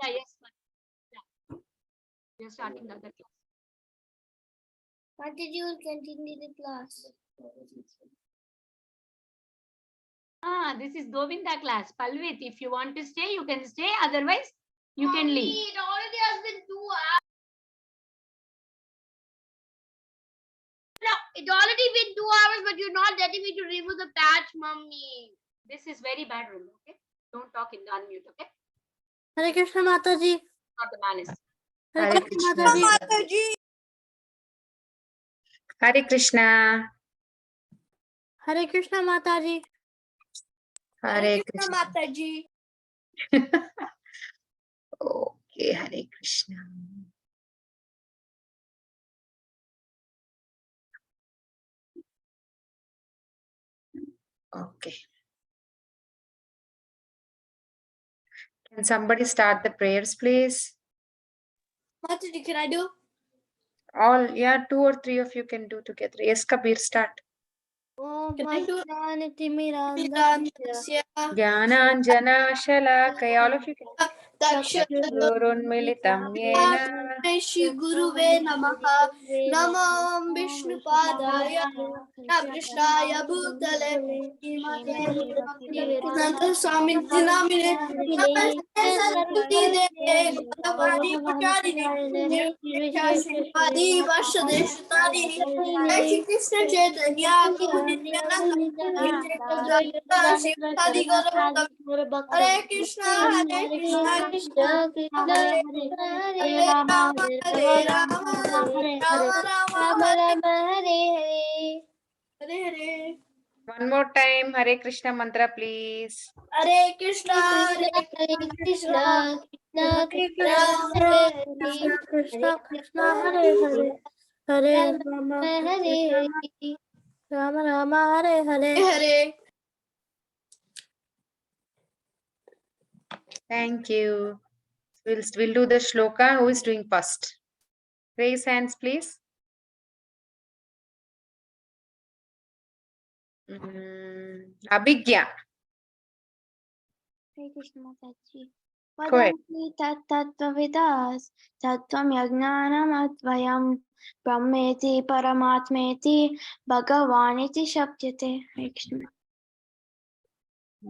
Yeah, yes. Yeah. We are starting the other class. What did you continue the class? This is Govinda class. Palvit, if you want to stay, you can stay. Otherwise, you can leave. It already has been 2 hours. No, it's already been 2 hours, but you're not letting me to remove the patch, mommy. This is very bad rule, okay? Don't talk in the unmute, okay? Hare Krishna Mataji. Not the manners. Hare Hare Krishna Krishna. Mataji. Hare Krishna. Hare Krishna Mataji. Hare Krishna. Mataji. Okay, Hare Krishna. Okay. Can somebody start the prayers, please? Mataji, can I do? All, yeah, 2 or 3 of you can do together. Yes, Kabir, start. Om Can I do Jnaniti Miranda. Jnananjana Shalakaya. All of you can. Chakshurunmilitam yena. Shri Guruve Namaha. Namo Vishnu Padaya. Krishnaya Bhutale. Nanda Swami Dinamine. Namaste Saraswati Deve. Gopavani Pacharini. Nirvishwadi Vashadeshtarini. Shri Krishna Chaitanya Prabhu Nityananda. Shivadi Gaura Hare Krishna, Hare Krishna, Krishna Krishna, Hare Rama, Hare Rama, Rama Rama, Hare Hare. One more time, Hare Krishna mantra, please. Hare Krishna, Hare Krishna, Krishna Krishna, Krishna Hare Hare, Hare Rama, Hare Rama Rama, Hare Hare. Thank you. We'll do the shloka. Who is doing first? Raise hands, please. Abhigya. Hare Krishna Mataji. Go ahead. Vadanti tattvavidas tattvam yajnanamadvayam brahmeti paramatmeti bhagavaniti shabdyate. Hare Krishna.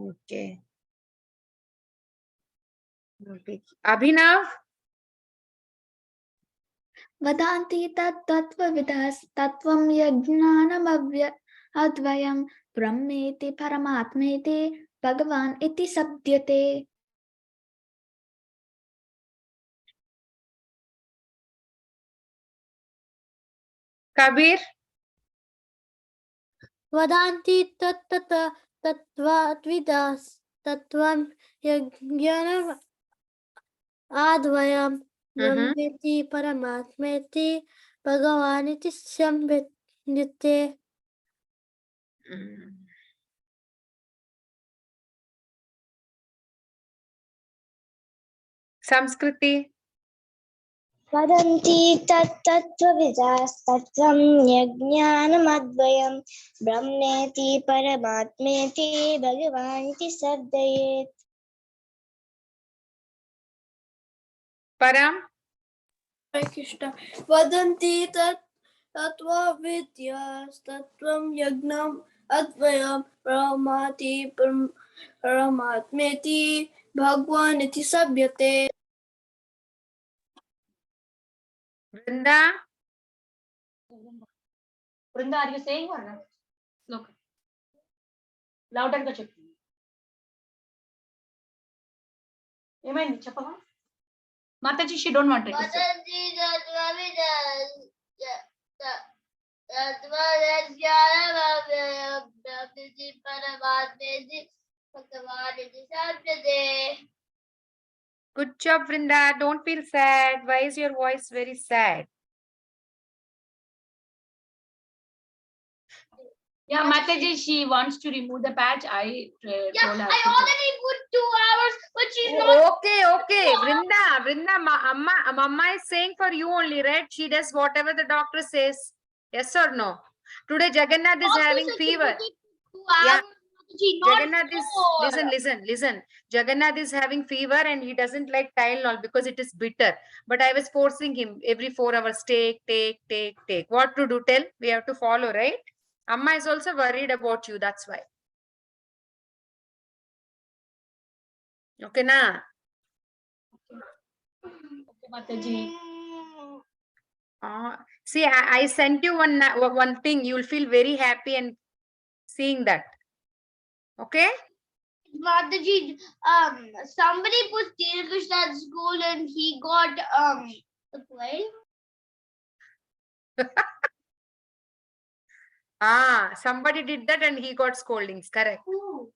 Okay. Abhinav. Vadanti tattvavidas tattvam yajnanamadvayam brahmeti paramatmeti bhagavan iti sabdyate. Kabir. Vadanti tattvavidas tattvam yajnanam advayam brahmeti paramatmeti bhagavaniti sambhyate. Samskriti. Vadanti tattvavidas tattvam yajnanamadvayam brahmeti paramatmeti bhagavaniti sabdayet. Param. Hare Krishna. Vadanti tattvavidyas tattvam yagnam advayam brahmati paramatmeti bhagwan iti sabhyate. Vrinda. Vrinda, are you saying or not? Look. Louder గా చెప్పు. ఏమైంది చెప్పవా? Mataji, she don't want it. Vadanti tattvavidas brahmeti paramatmeti bhagavaniti sabdyate. Good job, Vrinda. Don't feel sad. Why is your voice very sad? Yeah, Mataji, she wants to remove the patch. I told her. I already put 2 hours, but she's not. Okay. Vrinda, Mama is saying for you only, right? She does whatever the doctor says. Yes or no? Today Jagannath is having fever. Yeah. Yeah. not Jagannath is, four. listen. Jagannath is having fever and he doesn't like Tylenol because it is bitter. But I was forcing him every 4 hours, take. What to do? Tell, we have to follow, right? Amma is also worried about you. That's why. Okay, na? Okay, Mataji. See, I sent you one thing. You will feel very happy and seeing that. Okay? Mataji, somebody put Tina Krishna at school and he got the play. Somebody did that and he got scoldings. Correct. Ooh.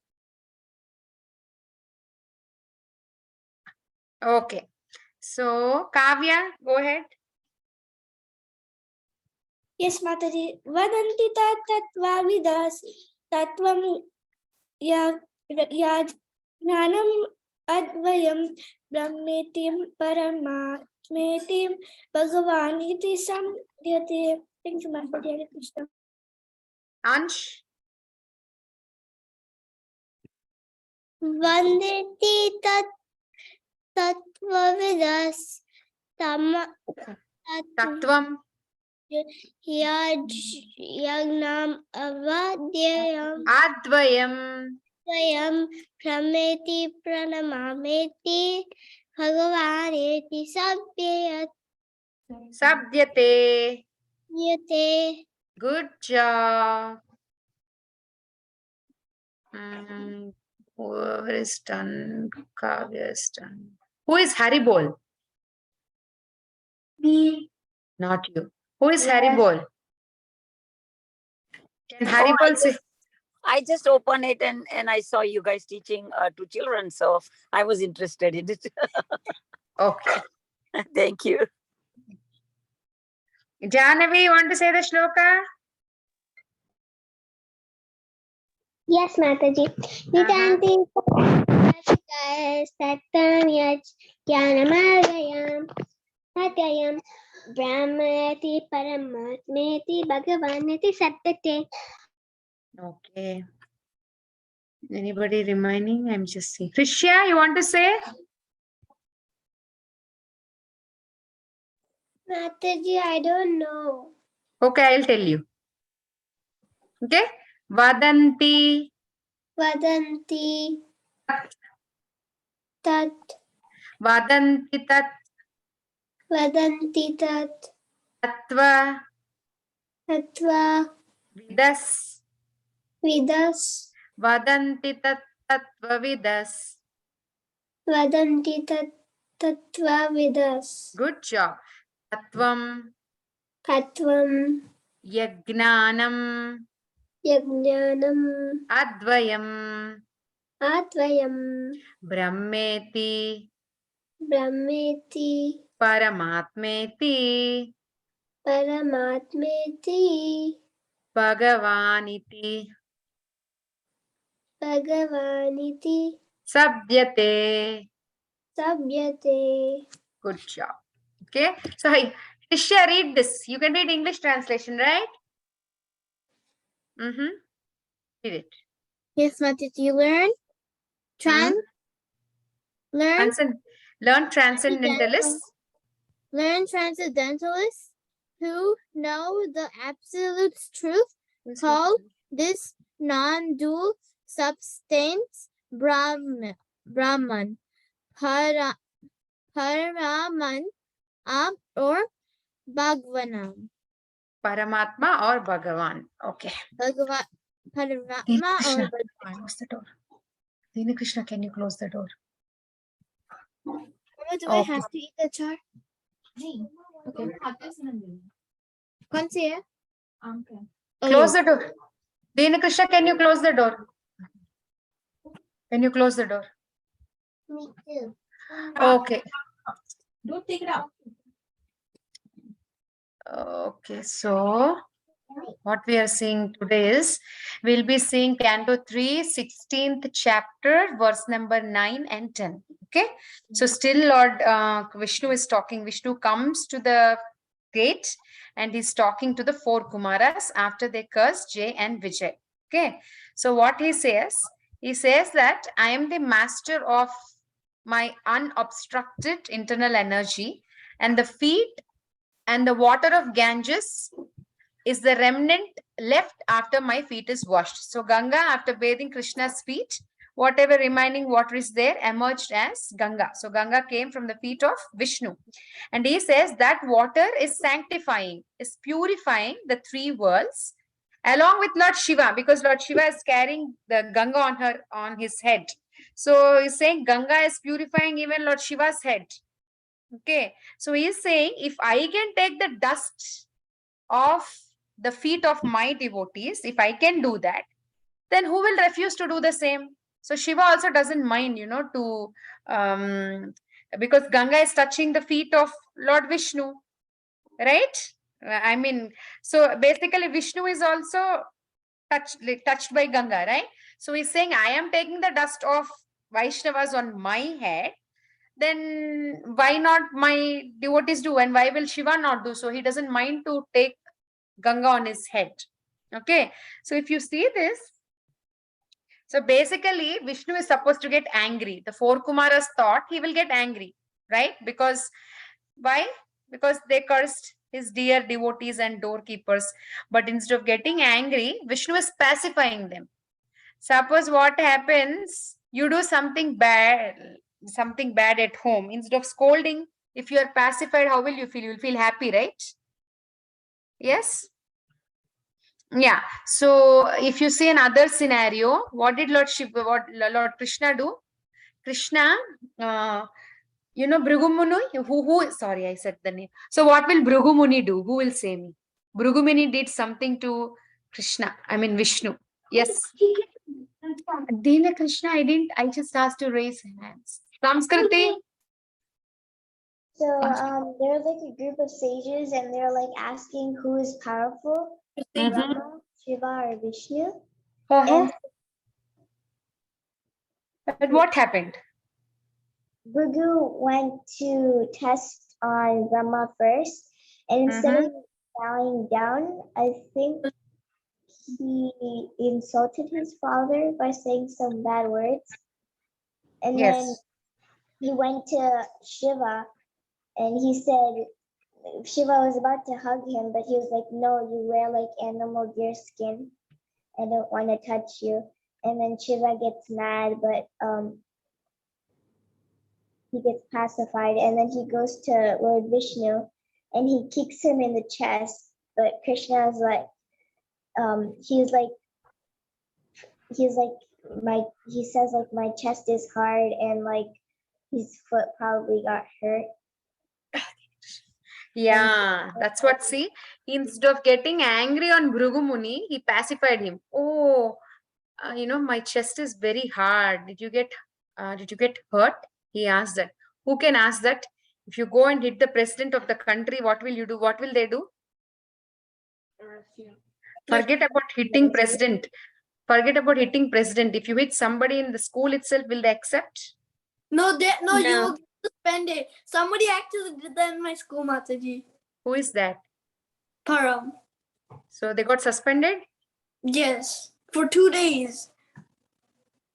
Okay. So, Kavya, go ahead. Yes, Mataji. Vadanti tattvavidas tattvam yad jnanam advayam brahmetim paramatmetim bhagavan iti samdhyate. Thank you, Mataji. Hare Krishna. Ansh. Vandeti tattvavidas Tattvam. yagnam avadyayam Advayam. Swayam prameti pranamameti bhagavaneti Sabdyate. sabhyate. Good job. Whoever is done, Kavya is done. Who is Haribol? Me. Not you. Who is Yes. Haribol? Can Haribol say? I just opened it and I saw you guys teaching to children, so I was interested in it. Okay. Thank you. Jahnavi, you want to say the shloka? Yes, Mataji. Nitanti satyam jnanamargayam satyam brahmayati paramatmeti bhagavaneti satyate. Okay. Anybody remaining? I'm just seeing. Krishya, you want to say? Mataji, I don't know. Okay, I'll tell you. Okay. Vadanti. Vadanti tat Vadanti tat vadanti tat tattva tatva vidas. vidas Vadanti tat tattva vidas. vadanti tat tatva vidas Good job. Tattvam katvam yagnanam yajnanam advayam atvayam brahmeti brahmeti paramatmeti paramatmeti bhagavaniti bhagavaniti sabdyate. sabhyate. Good job. Okay. So, Krishya, read this. You can read English translation, right? Read it. Yes, Mataji, you learn learn Learn transcendentalists. Learn transcendentalists who know the absolute truth call this non-dual substance Brahman, Paraman, or Bhagwanam. Paramatma or Bhagavan. Okay. Paramatma Krishna, or Bhagwan. close the door. Dina Krishna, can you close the door? Mama, do I Okay. have to eat the char? Okay. Kaun si hai? Close the door. Dina Krishna, can you close the door? Can you close the door? Me too. Okay. Don't take it out. Okay, so what we are seeing today is we'll be seeing Canto 3, 16th chapter, verse number 9 and 10. Okay, so still Lord Vishnu is talking. Vishnu comes to the gate and he's talking to the 4 Kumaras after they curse Jay and Vijay. Okay. So what he says that I am the master of my unobstructed internal energy, and the feet and the water of Ganges is the remnant left after my feet is washed. So Ganga, after bathing Krishna's feet, whatever remaining water is there emerged as Ganga. So Ganga came from the feet of Vishnu. And he says that water is sanctifying, is purifying the three worlds along with Lord Shiva, because Lord Shiva is carrying the Ganga on his head. So he's saying Ganga is purifying even Lord Shiva's head. Okay. So he's saying if I can take the dust of the feet of my devotees, if I can do that, then who will refuse to do the same? So Shiva also doesn't mind, because Ganga is touching the feet of Lord Vishnu, right? I mean, so basically Vishnu is also touched by Ganga, right? So he's saying, I am taking the dust of Vaishnavas on my head, then why not my devotees do, and why will Shiva not do? So he doesn't mind to take Ganga on his head. Okay, so if you see this, so basically Vishnu is supposed to get angry. The four Kumaras thought he will get angry, right? Because why? Because they cursed his dear devotees and doorkeepers. But instead of getting angry, Vishnu is pacifying them. Suppose what happens, you do something bad at home. Instead of scolding, if you are pacified, how will you feel? You will feel happy, right? Yes. Yeah. So if you see another scenario, what did Lord Krishna do? Krishna, Bhrigu Muni, sorry, I said the name. So what will Bhrigu Muni do? Who will say me? Bhrigu Muni did something to Krishna, I mean Vishnu. Yes. Dina Krishna, I just asked to raise hands. Samskriti. So they're like a group of sages, and they're like asking who is powerful, Brahma, Shiva, or Vishnu. And But what happened? Bhrigu went to test on Brahma first, and instead of bowing down, I think he insulted his father by saying some bad words. And then Yes. he went to Shiva, and he said, Shiva was about to hug him, but he was like, no, you wear like animal deer skin. I don't want to touch you. And then Shiva gets mad, but he gets pacified. And then he goes to Lord Vishnu and he kicks him in the chest. But Krishna is like, he says like my chest is hard, and like his foot probably got hurt. Yeah, that's what, see, instead of getting angry on Bhrigu Muni, he pacified him. Oh, my chest is very hard. Did you get hurt? He asked that. Who can ask that? If you go and hit the president of the country, what will you do? What will they do? Forget about hitting president. Forget about hitting president. If you hit somebody in the school itself, will they accept? No, you will get suspended. Somebody actually did that in my school, Mataji. Who is that? Param. So they got suspended? Yes, for 2 days.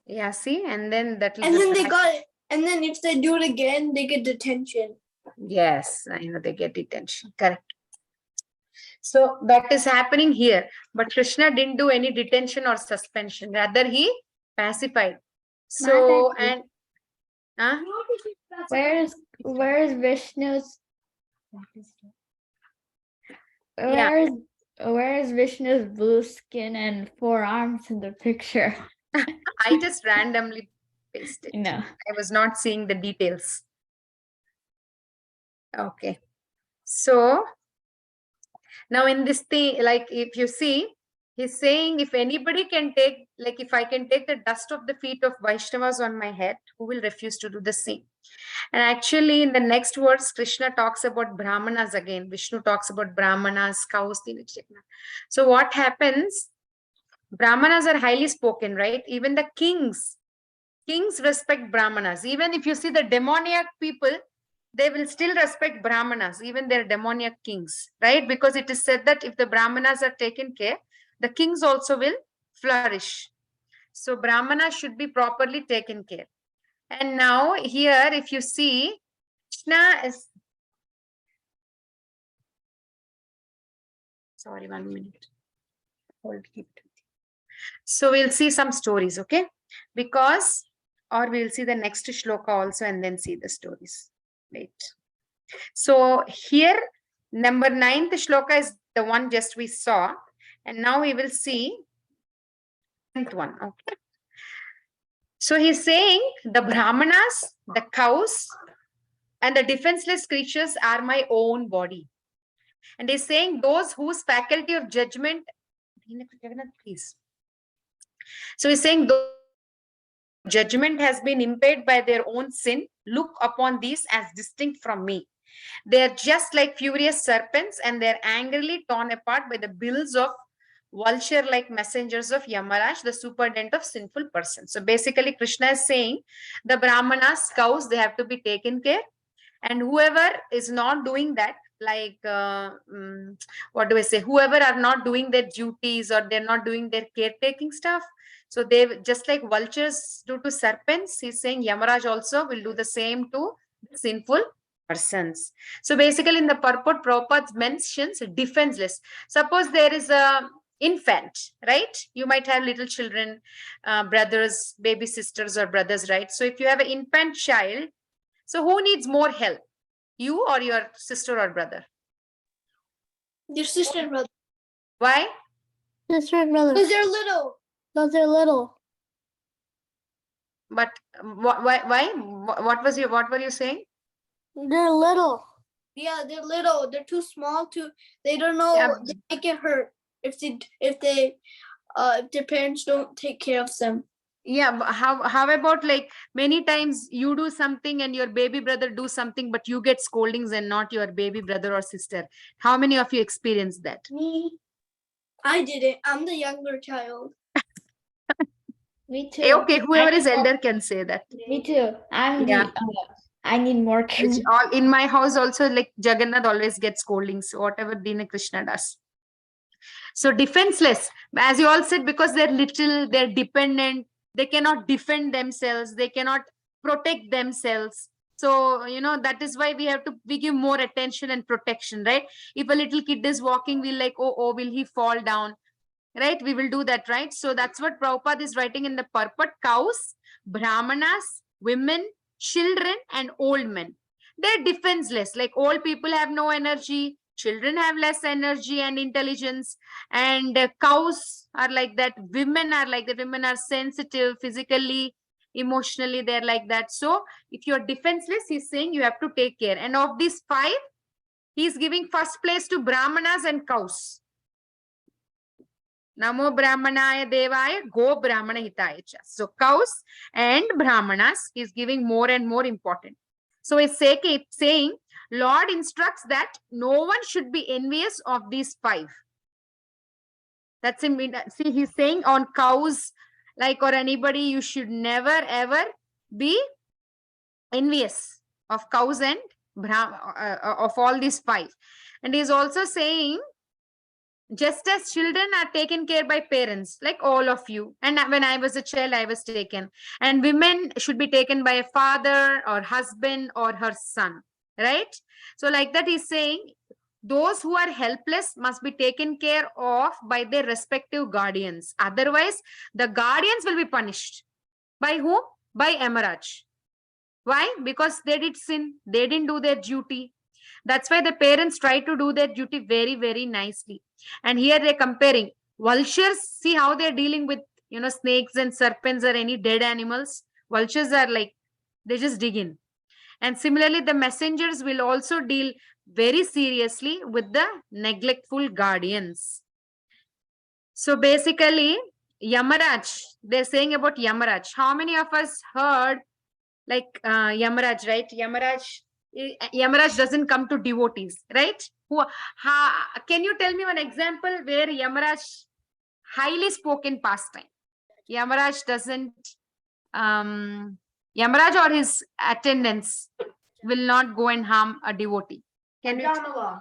Yeah, see, and then that will And then they got it. And then if they do it again, they get detention. Yes, I know, they get detention. Correct. So that is happening here. But Krishna didn't do any detention or suspension. Rather, he pacified. So, and Where is Vishnu's where is Vishnu's blue skin and 4 arms in the picture? I just randomly pasted. No. I was not seeing the details. Okay. So now in this thing, like if you see, he's saying if anybody can take, like if I can take the dust of the feet of Vaishnavas on my head, who will refuse to do the same? And actually in the next verse, Krishna talks about Brahmanas again. Vishnu talks about Brahmanas, cows, etc. So what happens? Brahmanas are highly spoken, right? Even the kings respect Brahmanas. Even if you see the demoniac people, they will still respect Brahmanas, even their demoniac kings, right? Because it is said that if the Brahmanas are taken care, the kings also will flourish. So Brahmana should be properly taken care. And now here, if you see, Krishna is, sorry, 1 minute. Hold, keep it. So we'll see some stories, okay? Because, or we'll see the next shloka also and then see the stories. Wait. So here, number 9th shloka is the one just we saw. And now we will see 10th one, okay? So he's saying the Brahmanas, the cows, and the defenseless creatures are my own body. And he's saying those whose faculty of judgment, please. So he's saying those judgment has been impaired by their own sin, look upon these as distinct from me. They are just like furious serpents, and they're angrily torn apart by the bills of vulture-like messengers of Yamaraj, the superintendent of sinful persons. So basically, Krishna is saying the Brahmanas, cows, they have to be taken care. And whoever is not doing that, like, what do I say? Whoever are not doing their duties or they're not doing their caretaking stuff, so they just like vultures do to serpents, he's saying Yamaraj also will do the same to sinful persons. So basically in the purport, Prabhupada mentions defenseless. Suppose there is a infant, right? You might have little children, brothers, baby sisters or brothers, right? So if you have an infant child, so who needs more help? You or your sister or brother? Your sister and brother. Why? Sister and brother. Because they're little. Those are little. But why? What were you saying? They're little. Yeah, they're little. They're too small to. They don't know. Yeah. They might get hurt if their parents don't take care of them. Yeah, how about like many times you do something and your baby brother do something, but you get scoldings and not your baby brother or sister? How many of you experienced that? Me. I did it. I'm the younger child. Me too. Okay, whoever is elder can say that. Me too. I'm Yeah. I need more care. It's all in my house also, like Jagannath always gets scoldings, whatever Dina Krishna does. So defenseless, as you all said, because they're little, they're dependent, they cannot defend themselves, they cannot protect themselves. So, that is why we give more attention and protection, right? If a little kid is walking, we'll like, oh, will he fall down? Right? We will do that, right? So that's what Prabhupada is writing in the purport. Cows, Brahmanas, women, children, and old men. They're defenseless. Like old people have no energy, children have less energy and intelligence, and cows are like that. Women are like that. Women are sensitive, physically, emotionally, they're like that. So if you're defenseless, he's saying you have to take care. And of these 5, he's giving first place to Brahmanas and cows. Namo Brahmanaya Devaya Go Brahmana Hitaya Cha. So cows and Brahmanas is giving more and more important. So it's saying Lord instructs that no one should be envious of these 5. That's him. See, he's saying on cows, like, or anybody, you should never ever be envious of cows and of all these 5. And he's also saying, just as children are taken care by parents, like all of you, and when I was a child, I was taken, and women should be taken by a father or husband or her son, right? So like that, he's saying those who are helpless must be taken care of by their respective guardians. Otherwise, the guardians will be punished. By whom? By Yamaraj. Why? Because they did sin. They didn't do their duty. That's why the parents try to do their duty very, very nicely. And here they're comparing vultures. See how they're dealing with, snakes and serpents or any dead animals. Vultures are like, they just dig in. And similarly, the messengers will also deal very seriously with the neglectful guardians. So basically, Yamaraj, they're saying about Yamaraj. How many of us heard like Yamaraj, right? Yamaraj doesn't come to devotees, right? Can you tell me one example where Yamaraj highly spoken pastime? Yamaraj doesn't, Yamaraj or his attendants will not go and harm a devotee. Can you? Ajamila.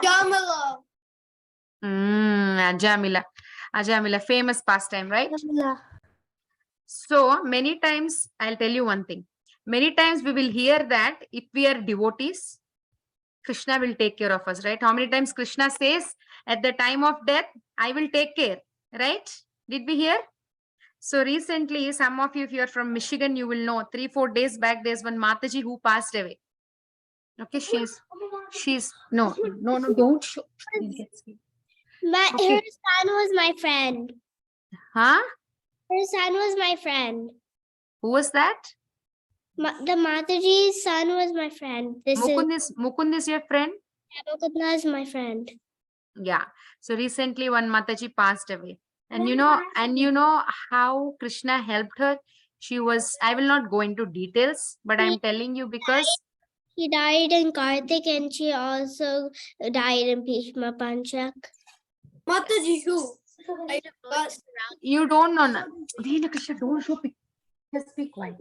Jamila. Ajamila. Ajamila, famous pastime, right? So many times, I'll tell you one thing. Many times we will hear that if we are devotees, Krishna will take care of us, right? How many times Krishna says at the time of death, I will take care, right? Did we hear? So recently, some of you, if you're from Michigan, you will know 3-4 days back, there's one Mataji who passed away. Okay, no, don't show. Okay. Her son was my friend. Huh? Her son was my friend. Who was that? The Mataji's son was my friend. Mukund is your friend? Mukunda is my friend. Yeah. So recently one Mataji passed away. And you know how Krishna helped her? I will not go into details, but I'm telling you because He died in Kartik and she also died in Bhishma Panchak. Mataji who? you don't know. Veena Krishna, don't show pictures. Just be quiet.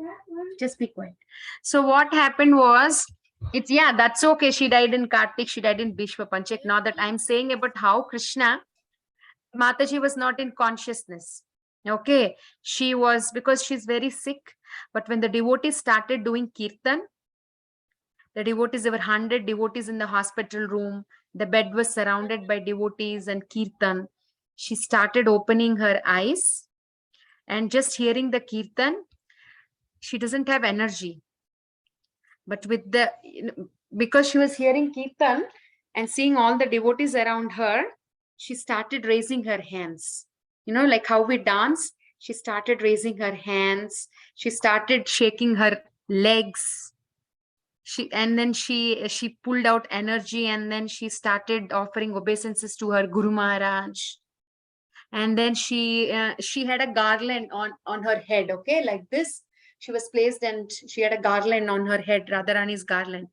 Just be quiet. So what happened was, that's okay. She died in Kartik. She died in Bhishma Panchak. Now that I'm saying about how Krishna, Mataji was not in consciousness. Okay. She was, because she's very sick. But when the devotees started doing kirtan, there were 100 devotees in the hospital room. The bed was surrounded by devotees and kirtan. She started opening her eyes and just hearing the kirtan, she doesn't have energy. But because she was hearing kirtan and seeing all the devotees around her, she started raising her hands. Like how we dance, she started raising her hands. She started shaking her legs. She pulled out energy, and then she started offering obeisances to her Guru Maharaj. And then she had a garland on her head, okay, like this. She was placed and she had a garland on her head, Radharani's garland.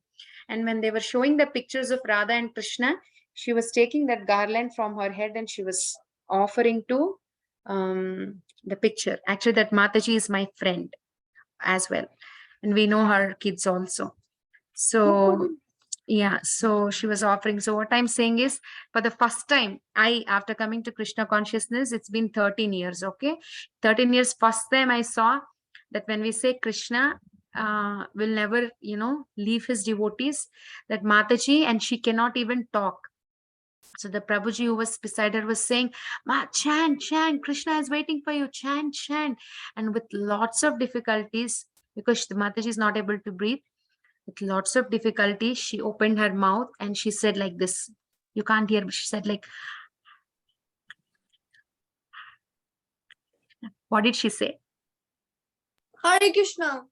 And when they were showing the pictures of Radha and Krishna, she was taking that garland from her head and she was offering to the picture. Actually, that Mataji is my friend as well. And we know her kids also. So so she was offering. So what I'm saying is, for the first time, after coming to Krishna consciousness, it's been 13 years, okay? 13 years, first time I saw that when we say Krishna will never, leave his devotees, that Mataji, and she cannot even talk. So the Prabhuji who was beside her was saying, Ma, chant, Krishna is waiting for you, chant. And with lots of difficulties, because the Mataji is not able to breathe, with lots of difficulty, she opened her mouth and she said like this. You can't hear, but she said like, what did she say? Hare Krishna.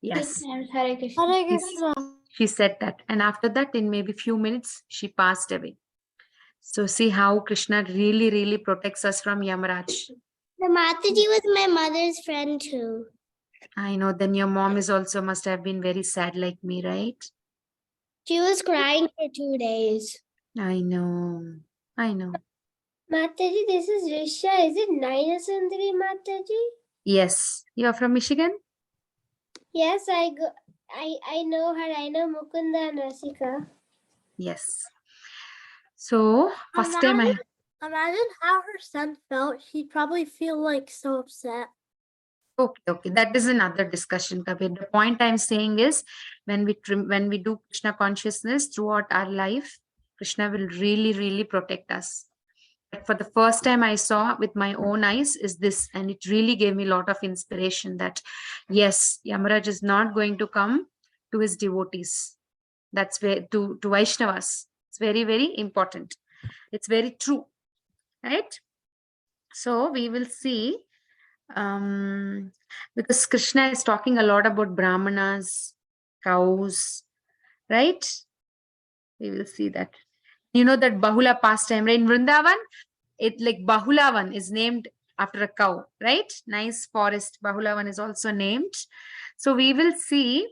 Yes. Hare Krishna. Hare Krishna. She said that. And after that, in maybe few minutes, she passed away. So see how Krishna really, really protects us from Yamaraj. The Mataji was my mother's friend too. I know. Then your mom must have been very sad like me, right? She was crying for 2 days. I know. Mataji, this is Risha. Is it Naina Sundari Mataji? Yes. You're from Michigan? Yes, I know her. I know Mukunda and Rasika. Yes. So first time Imagine how her son felt. He'd probably feel like so upset. Okay. That is another discussion, Kabir. The point I'm saying is, when we do Krishna consciousness throughout our life, Krishna will really, really protect us. But for the first time I saw with my own eyes is this, and it really gave me a lot of inspiration that yes, Yamaraj is not going to come to his devotees. That's where to Vaishnavas. It's very, very important. It's very true, right? So we will see. Because Krishna is talking a lot about brahmanas, cows, right? We will see that. You know that Bahula pastime, right? In Vrindavan, Bahulavan is named after a cow, right? Nice forest. Bahulavan is also named. So we will see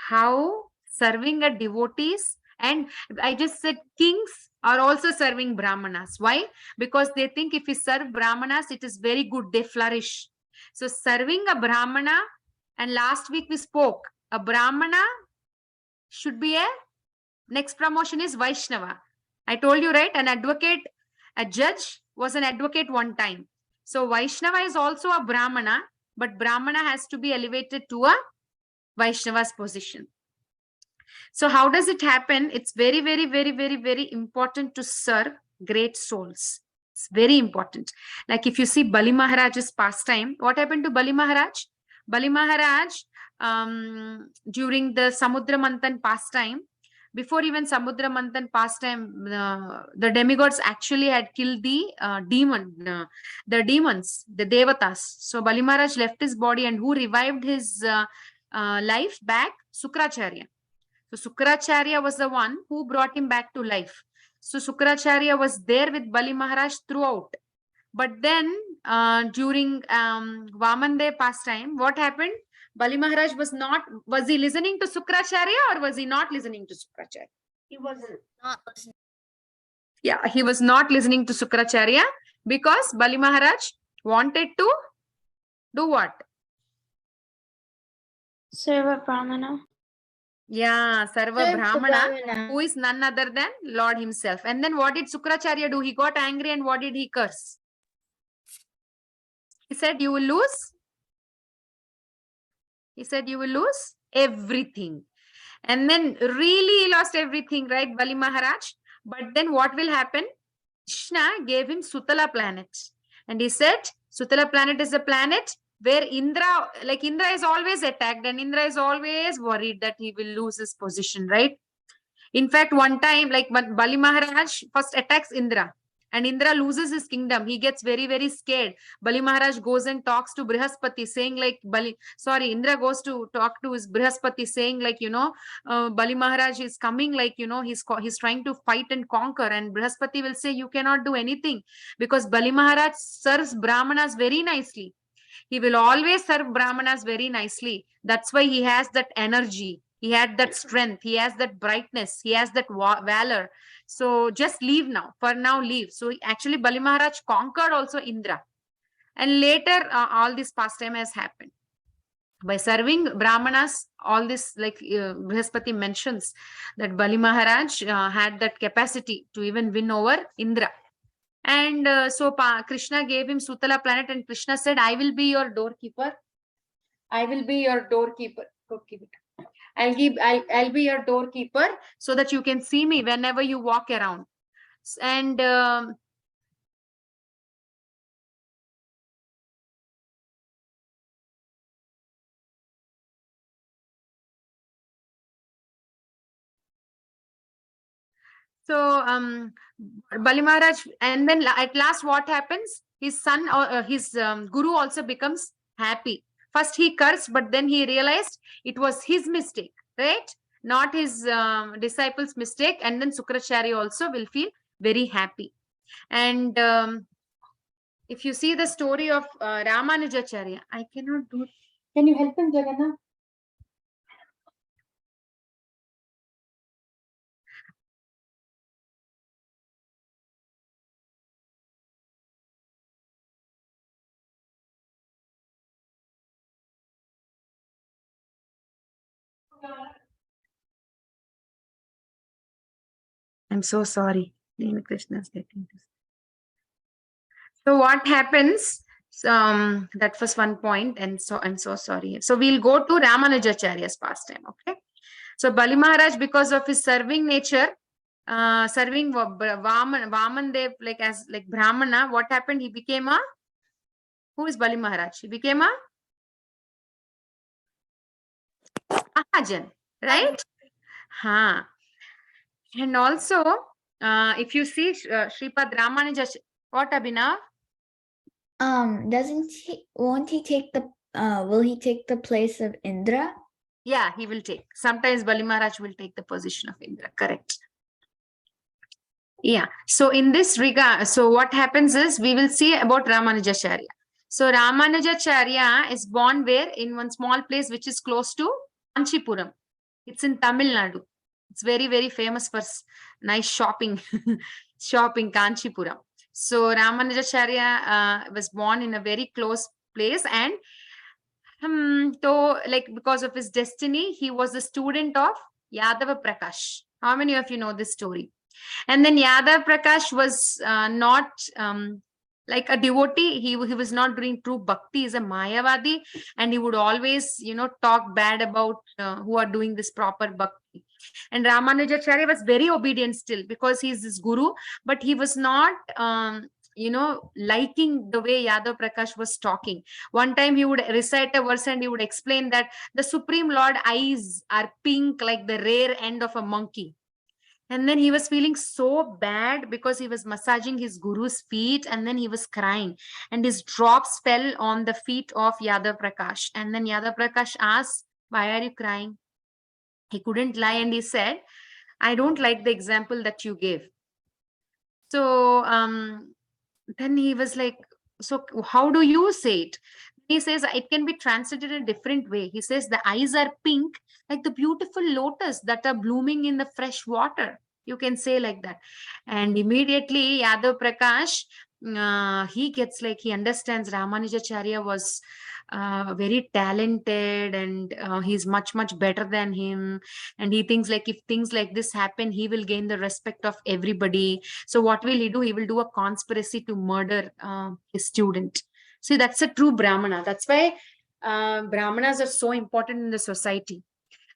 how serving a devotees, and I just said kings are also serving brahmanas. Why? Because they think if we serve brahmanas, it is very good, they flourish. So serving a brahmana, and last week we spoke, a brahmana should be next promotion is Vaishnava. I told you, right? An advocate, a judge, was an advocate one time. So Vaishnava is also a Brahmana, but Brahmana has to be elevated to a Vaishnava's position. So how does it happen? It's very, very, very, very, very important to serve great souls. It's very important. Like if you see Bali Maharaj's pastime, what happened to Bali Maharaj? Bali Maharaj, during the Samudra Manthan pastime, before even Samudra Manthan pastime, the demigods actually had killed the demons, the devatas. So Bali Maharaj left his body, and who revived his life back? Sukracharya. So Sukracharya was the one who brought him back to life. So Sukracharya was there with Bali Maharaj throughout. But then during Vamandev pastime, what happened? Bali Maharaj was he listening to Sukracharya or was he not listening to Sukracharya? He was not listening. Yeah, he was not listening to Sukracharya because Bali Maharaj wanted to do what? Serve a Brahmana. Yeah, Sarva Serve the Brahmana, Brahmana. who is none other than Lord himself. And then what did Sukracharya do? He got angry and what did he curse? He said, you will lose. He said, you will lose everything. And then really he lost everything, right, Bali Maharaj? But then what will happen? Krishna gave him Sutala planet. And he said, Sutala planet is a planet where Indra is always attacked and Indra is always worried that he will lose his position, right? In fact, one time, like Bali Maharaj first attacks Indra and Indra loses his kingdom. He gets very, very scared. Bali Maharaj goes and talks to Brihaspati saying like, Indra goes to talk to his Brihaspati saying like, Bali Maharaj is coming, like, he's trying to fight and conquer. And Brihaspati will say, you cannot do anything because Bali Maharaj serves Brahmanas very nicely. He will always serve Brahmanas very nicely. That's why he has that energy. He had that strength. He has that brightness. He has that valor. So just leave now. For now, leave. So actually, Bali Maharaj conquered also Indra. And later, all this pastime has happened. By serving Brahmanas, all this, like Brihaspati mentions, that Bali Maharaj had that capacity to even win over Indra. And so Krishna gave him Sutala planet and Krishna said, I will be your doorkeeper. I will be your doorkeeper. I'll be your doorkeeper so that you can see me whenever you walk around. And so Bali Maharaj, and then at last what happens? His son or his guru also becomes happy. First he cursed, but then he realized it was his mistake, right? Not his disciples' mistake. And then Sukracharya also will feel very happy. And if you see the story of Ramanujacharya, I cannot do it. Can you help him, Jagannath? I'm so sorry. Krishna's getting this. So what happens? That was one point, and so I'm so sorry. So we'll go to Ramanujacharya's pastime. Okay. So Bali Maharaj, because of his serving nature, serving Vaman Dev like Brahmana, what happened? He became who is Bali Maharaj? He became a Mahajan, right? And also, if you see Shripad Ramanujacharya, what, Abhinav? Won't he take the will he take the place of Indra? Yeah, he will take. Sometimes Bali Maharaj will take the position of Indra. Correct. Yeah. So in this regard, so what happens is we will see about Ramanujacharya. So Ramanujacharya is born where? In one small place which is close to Kanchipuram. It's in Tamil Nadu. It's very, very famous for nice shopping, Kanchipuram. So Ramanujacharya was born in a very close place, and because of his destiny, he was a student of Yadava Prakash. How many of you know this story? And then Yadav Prakash was not like a devotee. He was not doing true bhakti. Is a Mayavadi, and he would always, talk bad about who are doing this proper bhakti. And Ramanujacharya was very obedient still because he's his guru, but he was not, liking the way Yadav Prakash was talking. One time he would recite a verse and he would explain that the Supreme Lord eyes are pink like the rear end of a monkey. And then he was feeling so bad because he was massaging his guru's feet and then he was crying. And his drops fell on the feet of Yadav Prakash. And then Yadav Prakash asked, "Why are you crying?" He couldn't lie and he said, "I don't like the example that you gave." So then he was like, "So how do you say it?" He says it can be translated in a different way. He says the eyes are pink like the beautiful lotus that are blooming in the fresh water. You can say like that. And immediately Yadav Prakash, he gets like, he understands Ramanujacharya was very talented and he's much, much better than him. And he thinks like if things like this happen, he will gain the respect of everybody. So what will he do? He will do a conspiracy to murder his student. See, that's a true Brahmana. That's why Brahmanas are so important in the society.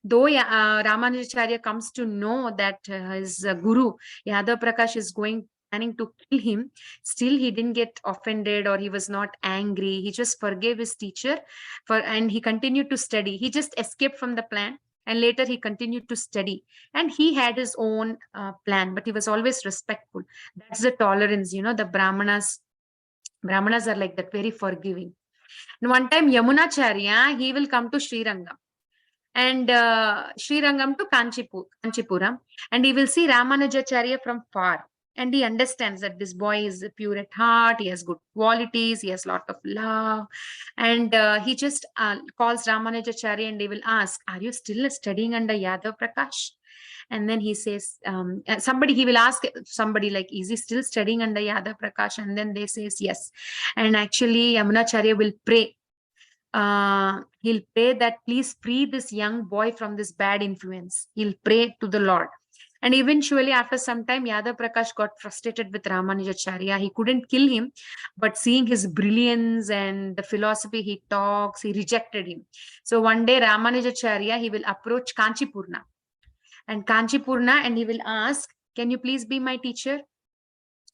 Though Ramanujacharya comes to know that his guru, Yadav Prakash, is planning to kill him, still he didn't get offended or he was not angry. He just forgave his teacher and he continued to study. He just escaped from the plan. And later he continued to study and he had his own plan, but he was always respectful. That's the tolerance, the Brahmanas are like that, very forgiving. And one time Yamunacharya, he will come to Srirangam and Srirangam to Kanchipuram, and he will see Ramanujacharya from far. And he understands that this boy is pure at heart, he has good qualities, he has a lot of love. And he just calls Ramanujacharya and he will ask, "Are you still studying under Yadav Prakash?" And then he says, he will ask somebody like, "Is he still studying under Yadav Prakash?" And then they says yes. And actually Yamunacharya will pray. He'll pray that please free this young boy from this bad influence. He'll pray to the Lord. And eventually, after some time, Yadav Prakash got frustrated with Ramanujacharya. He couldn't kill him, but seeing his brilliance and the philosophy he talks, he rejected him. So one day, Ramanujacharya, he will approach Kanchipurna. And he will ask, "Can you please be my teacher?"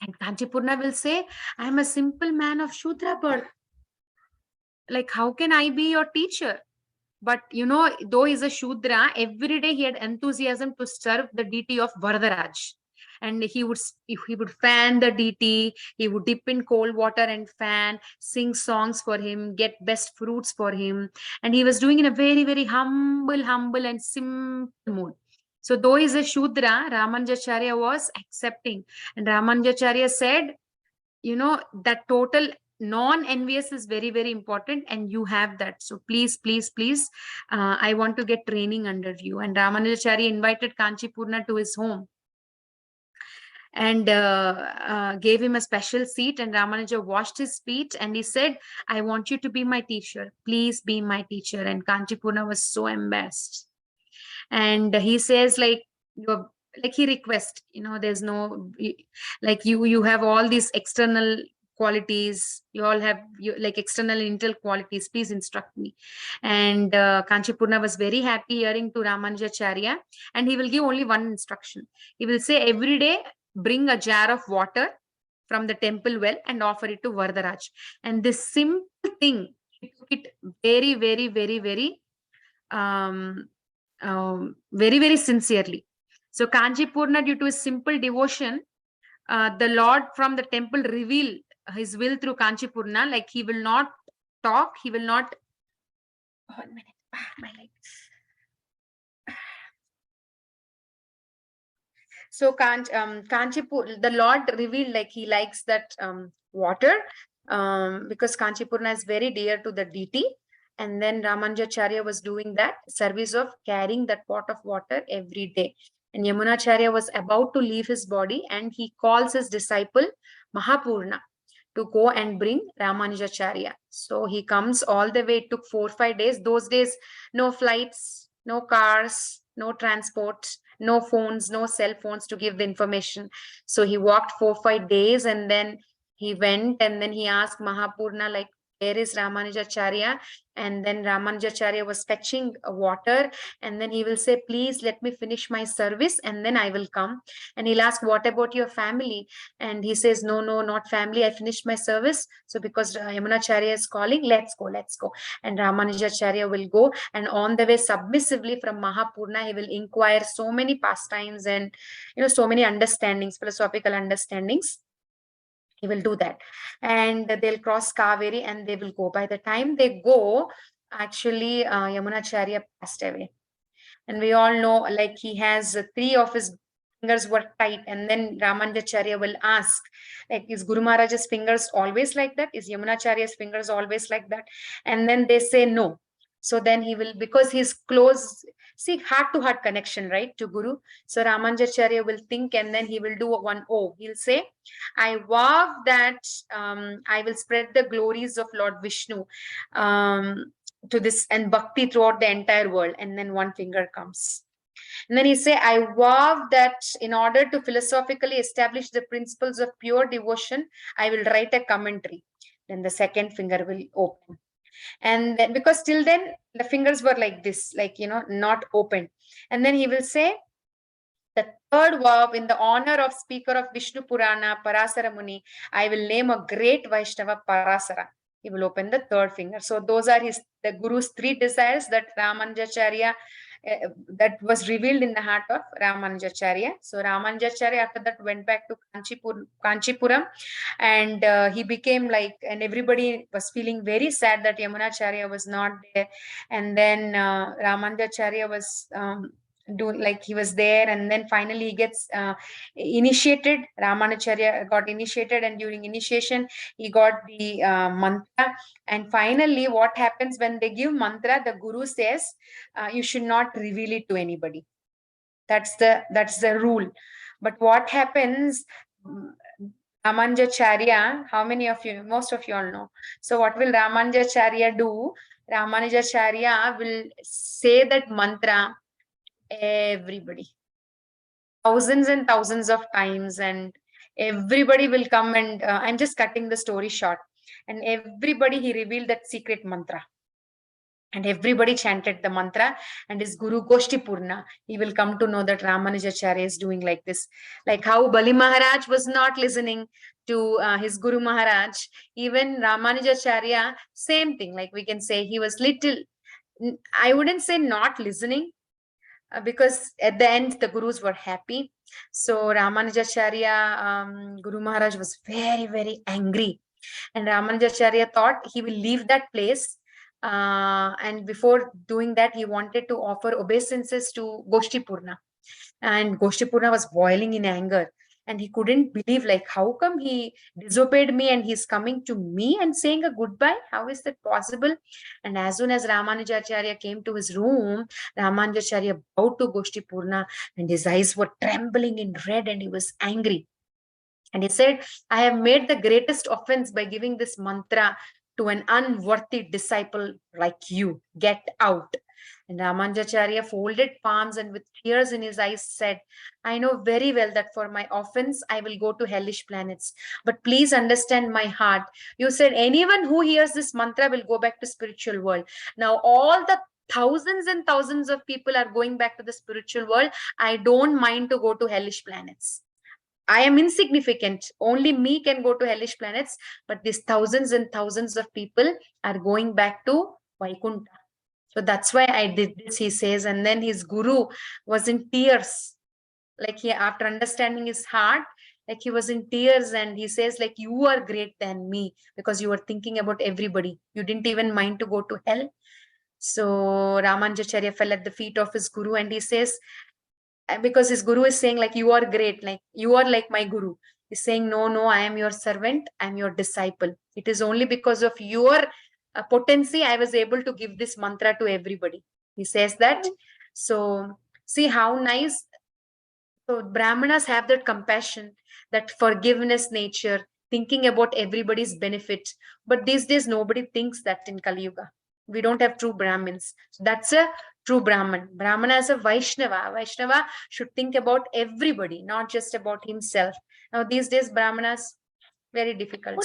And Kanchipurna will say, "I'm a simple man of Shudra birth. Like, how can I be your teacher?" But though he's a Shudra, every day he had enthusiasm to serve the deity of Varadaraj. And he would fan the deity, he would dip in cold water and fan, sing songs for him, get best fruits for him. And he was doing in a very, very humble and simple mood. So though he's a Shudra, Ramanujacharya was accepting. And Ramanujacharya said, that total non-envious is very, very important, and you have that. So please, I want to get training under you. And Ramanujacharya invited Kanchipurna to his home and gave him a special seat, and Ramanuja washed his feet and he said, "I want you to be my teacher. Please be my teacher." And Kanchipurna was so embarrassed. And he says, like, he requests, there's no, like, you have all these external qualities, you all have like external internal qualities, please instruct me. And Kanchipurna was very happy hearing to Ramanujacharya, and he will give only one instruction. He will say, every day bring a jar of water from the temple well and offer it to Varadaraj. And this simple thing, he took it very, very, very, very very, very sincerely. So Kanchipurna, due to his simple devotion, the Lord from the temple revealed his will through Kanchipurna. Like, he will not talk, he will not. 1 minute, my leg. So Kanchipur, the Lord revealed, like, he likes that water because Kanchipurna is very dear to the deity. And then Ramanujacharya was doing that service of carrying that pot of water every day. And Yamunacharya was about to leave his body, and he calls his disciple Mahapurna to go and bring Ramanujacharya. So he comes all the way. It took 4 or 5 days. Those days, no flights, no cars, no transport, no phones, no cell phones to give the information. So he walked 4 or 5 days, and then He went and then he asked Mahapurna, like, where is Ramanujacharya? And then Ramanujacharya was fetching water, and then he will say, please let me finish my service and then I will come. And he'll ask, what about your family? And he says, no, no, not family. I finished my service. So because Yamunacharya is calling, let's go, let's go. And Ramanujacharya will go. And on the way, submissively from Mahapurna, he will inquire so many pastimes and, so many understandings, philosophical understandings. He will do that, and they'll cross Kaveri and they will go. By the time they go, actually, Yamunacharya passed away. And we all know, like, he has 3 of his fingers were tight, and then Ramanujacharya will ask, like, is Guru Maharaj's fingers always like that? Is Yamunacharya's fingers always like that? And then they say no. So then he will, because he's close, see, heart-to-heart connection, right, to Guru. So Ramanujacharya will think, and then he will do one O. He'll say, I vow that I will spread the glories of Lord Vishnu to this and bhakti throughout the entire world. And then one finger comes. And then he say, I vow that in order to philosophically establish the principles of pure devotion, I will write a commentary. Then the second finger will open. And then, because till then the fingers were like this, like, not open. And then he will say, the third vow, in the honor of speaker of Vishnu Purana, Parasara Muni, I will name a great Vaishnava, Parasara. He will open the third finger. So those are the Guru's 3 desires that Ramanujacharya, that was revealed in the heart of Ramanujacharya. So Ramanujacharya after that went back to Kanchipuram, and he became like, and everybody was feeling very sad that Yamunacharya was not there. And then Ramanujacharya was like, he was there, and then finally he gets initiated. Ramanujacharya got initiated, and during initiation he got the mantra. And finally, what happens when they give mantra, the Guru says, you should not reveal it to anybody. That's the rule. But what happens, Ramanujacharya, how many of you, most of you all know. So what will Ramanujacharya do? Ramanujacharya will say that mantra everybody, thousands and thousands of times, and everybody will come, and I'm just cutting the story short, and everybody, he revealed that secret mantra, and everybody chanted the mantra. And his Guru Goshti Purna, he will come to know that Ramanujacharya is doing like this. Like how Bali Maharaj was not listening to his Guru Maharaj, even Ramanujacharya, same thing. Like we can say he was little, I wouldn't say not listening, because at the end the Gurus were happy. So Ramanujacharya, Guru Maharaj was very, very angry, and Ramanujacharya thought he will leave that place, and before doing that he wanted to offer obeisances to Goshti Purna, and Goshti Purna was boiling in anger, and he couldn't believe, like, how come he disobeyed me and he's coming to me and saying a goodbye? How is that possible? And as soon as Ramanujacharya came to his room, Ramanujacharya bowed to Goshti Purna, and his eyes were trembling in red, and he was angry. And he said, I have made the greatest offense by giving this mantra to an unworthy disciple like you. Get out. And Ramanujacharya folded palms and with tears in his eyes said, I know very well that for my offense, I will go to hellish planets. But please understand my heart. You said anyone who hears this mantra will go back to spiritual world. Now, all the thousands and thousands of people are going back to the spiritual world. I don't mind to go to hellish planets. I am insignificant. Only me can go to hellish planets. But these thousands and thousands of people are going back to Vaikuntha. So that's why I did this, he says. And then his Guru was in tears. Like after understanding his heart, like he was in tears, and he says, like, you are great than me because you were thinking about everybody. You didn't even mind to go to hell. So Ramanujacharya fell at the feet of his Guru, and he says, because his Guru is saying, like, you are great, like you are like my Guru. He's saying, no, I am your servant, I am your disciple. It is only because of your potency I was able to give this mantra to everybody. He says that. So see how nice. So Brahmanas have that compassion, that forgiveness nature, thinking about everybody's benefit. But these days nobody thinks that in Kali Yuga. We don't have true Brahmins. So that's a true Brahman. Brahmana is a Vaishnava. Vaishnava should think about everybody, not just about himself. Now these days Brahmanas, Very difficult.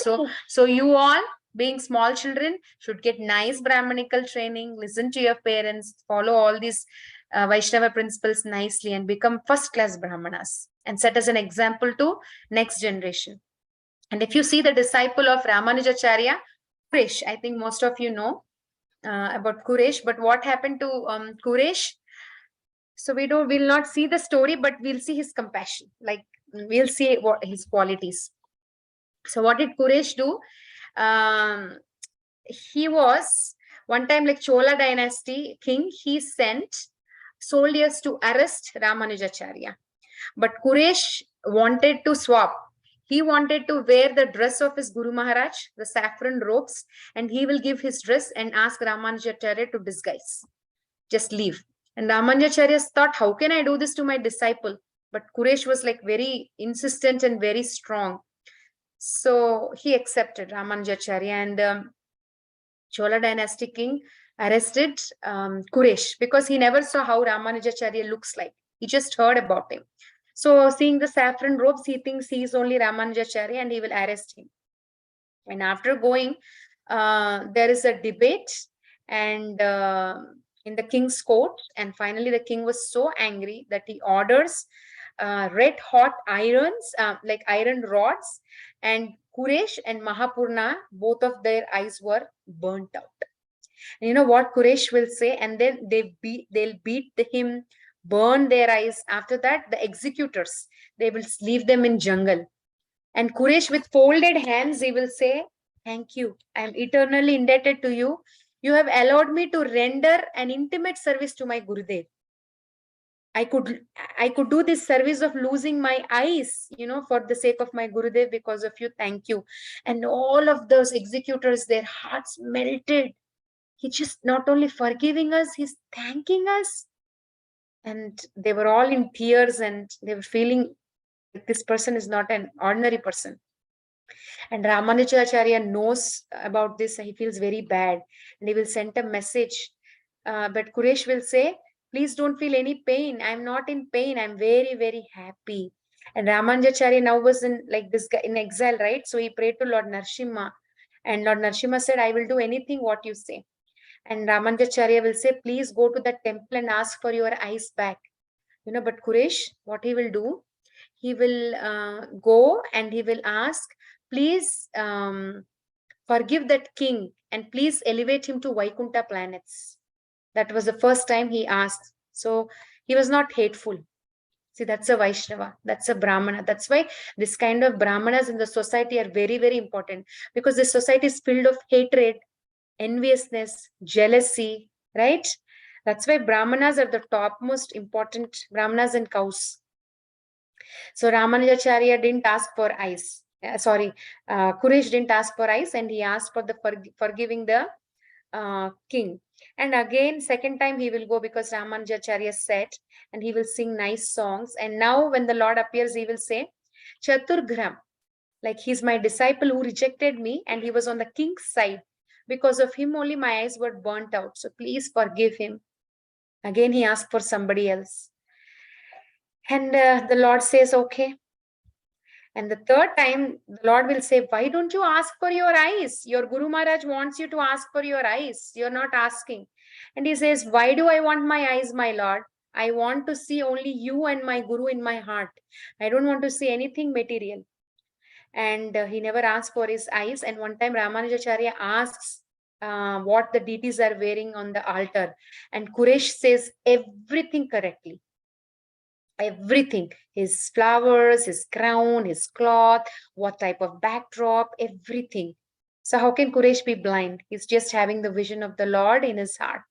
So you all, being small children, should get nice Brahmanical training, listen to your parents, follow all these Vaishnava principles nicely, and become first-class Brahmanas, and set as an example to next generation. And if you see the disciple of Ramanujacharya, Kuresh, I think most of you know about Kuresh, but what happened to Kuresh? So we'll not see the story, but we'll see his compassion. Like, we'll see what his qualities. So what did Kuresh do? He was one time, like Chola dynasty king, he sent soldiers to arrest Ramanujacharya. But Kuresh wanted to swap. He wanted to wear the dress of his Guru Maharaj, the saffron robes, and he will give his dress and ask Ramanujacharya to disguise. Just leave. And Ramanujacharya thought, how can I do this to my disciple? But Kuresh was like very insistent and very strong. So he accepted Ramanujacharya, and Chola dynasty king arrested Kuresh because he never saw how Ramanujacharya looks like. He just heard about him. So seeing the saffron robes, he thinks he is only Ramanujacharya and he will arrest him. And after going, there is a debate and in the king's court. And finally, the king was so angry that he orders red hot irons, like iron rods, and Kuresh and Mahapurna, both of their eyes were burnt out. And you know what Kuresh will say? And then they'll beat him, burn their eyes. After that, the executors, they will leave them in jungle. And Kuresh, with folded hands, he will say, thank you. I am eternally indebted to you. You have allowed me to render an intimate service to my Gurudev. I could do this service of losing my eyes, for the sake of my Gurudev, because of you. Thank you. And all of those executors, their hearts melted. He's just not only forgiving us, he's thanking us. And they were all in tears and they were feeling like this person is not an ordinary person. And Ramanujacharya knows about this. He feels very bad and he will send a message. But Kuresh will say, please don't feel any pain. I'm not in pain. I'm very, very happy. And Ramanujacharya now was in exile, right? So he prayed to Lord Narsimha. And Lord Narsimha said, I will do anything what you say. And Ramanujacharya will say, please go to the temple and ask for your eyes back. But Kuresh, what he will do? He will go and he will ask, please forgive that king and please elevate him to Vaikunta planets. That was the first time he asked. So he was not hateful. See, that's a Vaishnava. That's a Brahmana. That's why this kind of Brahmanas in the society are very, very important, because the society is filled of hatred, enviousness, jealousy, right? That's why Brahmanas are the top most important, Brahmanas and cows. So Ramanujacharya didn't ask for eyes. Kuresh didn't ask for eyes, and he asked for the forgiving the king. And again, second time he will go because Ramanujacharya said, and he will sing nice songs. And now when the Lord appears, he will say, Chaturgram, like he's my disciple who rejected me and he was on the king's side. Because of him only my eyes were burnt out. So please forgive him. Again, he asked for somebody else. And the Lord says, okay. And the third time, the Lord will say, why don't you ask for your eyes? Your Guru Maharaj wants you to ask for your eyes. You're not asking. And he says, why do I want my eyes, my Lord? I want to see only you and my Guru in my heart. I don't want to see anything material. And he never asked for his eyes. And one time Ramanujacharya asks what the deities are wearing on the altar. And Kuresh says everything correctly. Everything, his flowers, his crown, his cloth, what type of backdrop, everything. So how can Kuresh be blind? He's just having the vision of the Lord in his heart.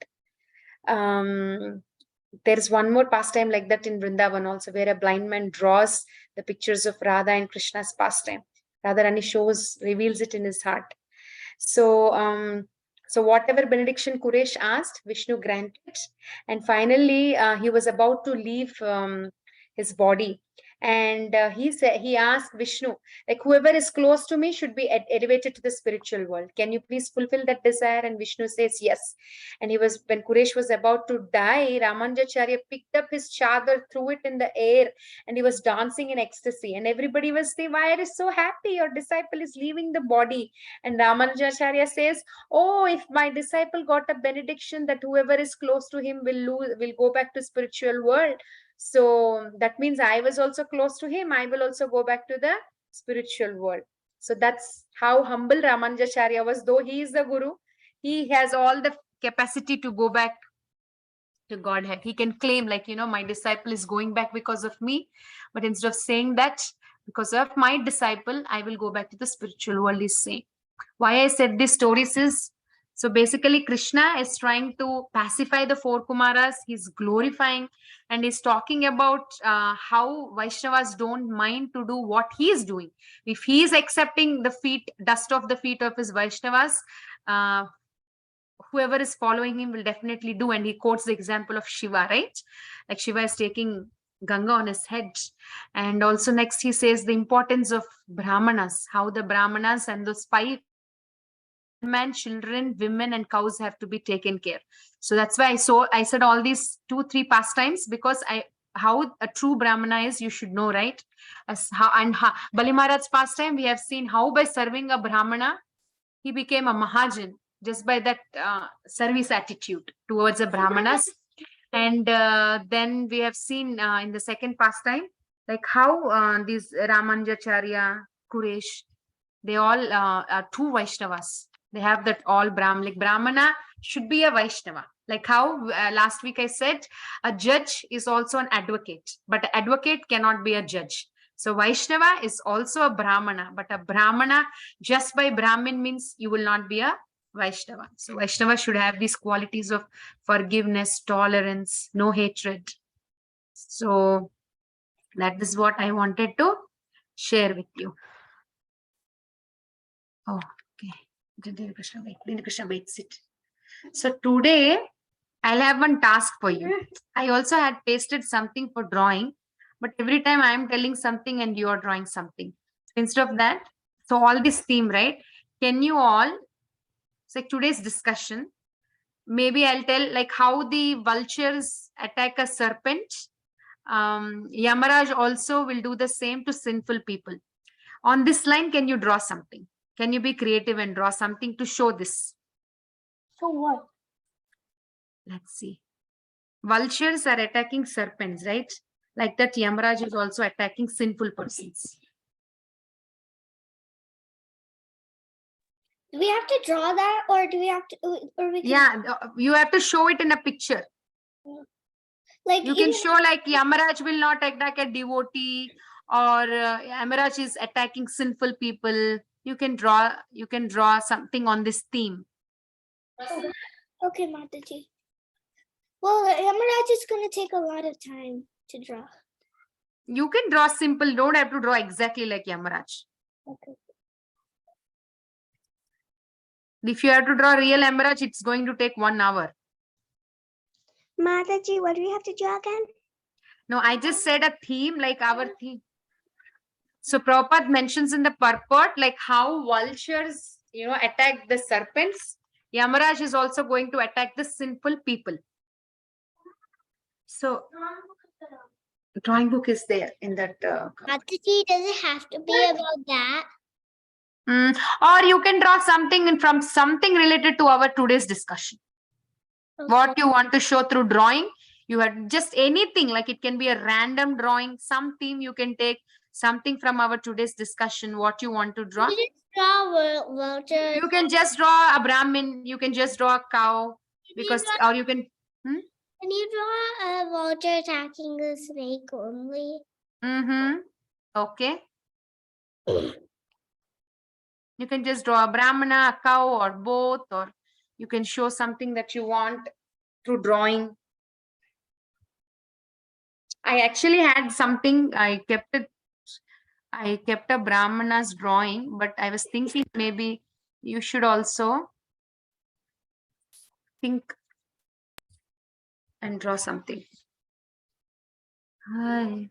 There's one more pastime like that in Vrindavan also, where a blind man draws the pictures of Radha and Krishna's pastime. Radharani reveals it in his heart. So whatever benediction Kuresh asked, Vishnu granted. And finally, he was about to leave his body. And he asked Vishnu, like, whoever is close to me should be elevated to the spiritual world. Can you please fulfill that desire? And Vishnu says yes. And when Quraysh was about to die, Ramanujacharya picked up his chadar, threw it in the air, and he was dancing in ecstasy. And everybody was saying, why are you so happy? Your disciple is leaving the body. And Ramanujacharya says, oh, if my disciple got a benediction that whoever is close to him will go back to spiritual world, so that means I was also close to him. I will also go back to the spiritual world. So that's how humble Ramanujacharya was. Though he is the guru, he has all the capacity to go back to Godhead. He can claim, like, my disciple is going back because of me. But instead of saying that, because of my disciple, I will go back to the spiritual world, he's saying. Why I said these stories is, so basically Krishna is trying to pacify the four Kumaras. He's glorifying and he's talking about how Vaishnavas don't mind to do what he is doing. If he is accepting the dust of the feet of his Vaishnavas, whoever is following him will definitely do. And he quotes the example of Shiva, right? Like Shiva is taking Ganga on his head. And also next he says the importance of Brahmanas, how the Brahmanas and those 5 men, children, women, and cows have to be taken care. So that's why I said all these 2-3 pastimes, because how a true Brahmana is, you should know, right? Bali Maharaj's pastime, we have seen how by serving a Brahmana, he became a Mahajan, just by that service attitude towards the Brahmanas. And then we have seen in the second pastime, like how these Ramanujacharya, Quraysh, they all are true Vaishnavas. They have that all like Brahmana should be a Vaishnava. Like how last week I said, a judge is also an advocate, but an advocate cannot be a judge. So Vaishnava is also a Brahmana, but a Brahmana just by Brahmin means you will not be a Vaishnava. So Vaishnava should have these qualities of forgiveness, tolerance, no hatred. So that is what I wanted to share with you. Oh, okay. Krishna, wait, sit. So today I'll have one task for you. I also had pasted something for drawing, but every time I am telling something and you are drawing something. Instead of that, so all this theme, right? Can you all, so today's discussion, maybe I'll tell like how the vultures attack a serpent. Yamaraj also will do the same to sinful people. On this line, can you draw something? Can you be creative and draw something to show this? So what? Let's see. Vultures are attacking serpents, right? Like that, Yamaraj is also attacking sinful persons. Do we have to draw that, or do we have to, or we can, Yeah, you have to show it in a picture. like You can show like Yamaraj will not attack a devotee, or Yamaraj is attacking sinful people. You can draw something on this theme. Okay, Mataji. Well, Yamaraj is going to take a lot of time to draw. You can draw simple, don't have to draw exactly like Yamaraj. Okay. If you have to draw real Yamaraj, it's going to take 1 hour. Mataji, what do we have to draw again? No, I just said a theme, like our theme. So Prabhupada mentions in the purport, like how vultures, attack the serpents. Yamaraj is also going to attack the sinful people. So drawing book is there in that. Mataji, does it have to be about that? Or you can draw something from something related to our today's discussion. Okay. What you want to show through drawing, you have just anything, like it can be a random drawing, some theme you can take, something from our today's discussion, what you want to draw. You just draw vultures. You can just draw a Brahmin, you can just draw a cow, because, or you can. Can you draw a vulture attacking a snake only? Okay. You can just draw a Brahmana, a cow, or both, or you can show something that you want through drawing. I actually had something, I kept a Brahmana's drawing, but I was thinking maybe you should also think and draw something. Hi.